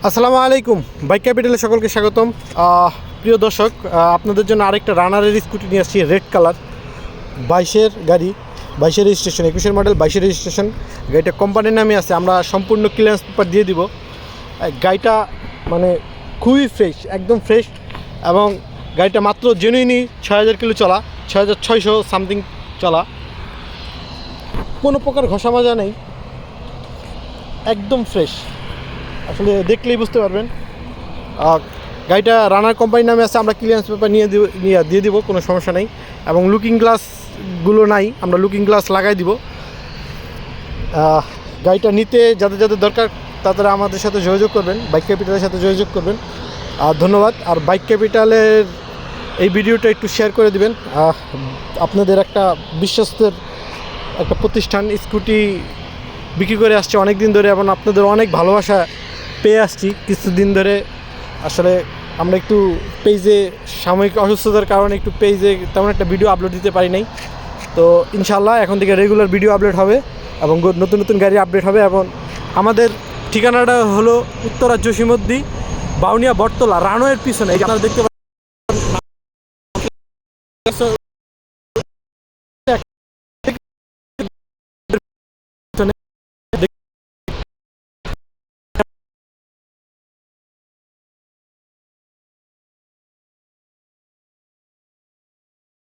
আসসালামু আলাইকুম, বাইক ক্যাপিটালে সকলকে স্বাগতম। প্রিয় দর্শক, আপনাদের জন্য আরেকটা রানারের স্কুটি নিয়ে আসছি, রেড কালার, 22-এর গাড়ি, 22-এর রেজিস্ট্রেশন, 21-এর মডেল, 22-এর রেজিস্ট্রেশন। গাড়িটা কোম্পানির নামে আছে, আমরা সম্পূর্ণ ক্লিয়ারেন্স পেপার দিয়ে দিব। গাড়িটা মানে খুবই ফ্রেশ, একদম ফ্রেশ, এবং গাড়িটা মাত্র জেনুইনই 6000 কিলো চলা, 6600 সামথিং চলা, কোনো প্রকার ঘষা মাজা নেই, একদম ফ্রেশ। আসলে দেখলেই বুঝতে পারবেন। গাড়িটা রানার কোম্পানির নামে আছে, আমরা ক্লিয়ারেন্স পেপার দিয়ে দিব, কোনো সমস্যা নেই। এবং লুকিং গ্লাসগুলো নাই, আমরা লুকিং গ্লাস লাগাই দিব। গাড়িটা নিতে যাদের যাদের দরকার তারা আমাদের সাথে যোগাযোগ করবেন, বাইক ক্যাপিটালের সাথে যোগাযোগ করবেন। ধন্যবাদ। আর বাইক ক্যাপিটালের এই ভিডিওটা একটু শেয়ার করে দিবেন। আপনাদের একটা বিশ্বস্তের একটা প্রতিষ্ঠান স্কুটি বিক্রি করে আসছে অনেক দিন ধরে, এবং আপনাদের অনেক ভালোবাসা পেয়ে আসছি কিছুদিন ধরে। আসলে আমরা একটু পেজে সাময়িক অসুস্থতার কারণে একটু পেজে তেমন একটা ভিডিও আপলোড দিতে পারি নাই। তো ইনশাআল্লাহ এখন থেকে রেগুলার ভিডিও আপলোড হবে এবং নতুন নতুন গাড়ি আপডেট হবে। এবং আমাদের ঠিকানাটা হলো উত্তরা জসীমউদ্দিন, বাউনিয়া বটতলা, রানওয়ের পিছনে। আপনারা দেখতে পাচ্ছেন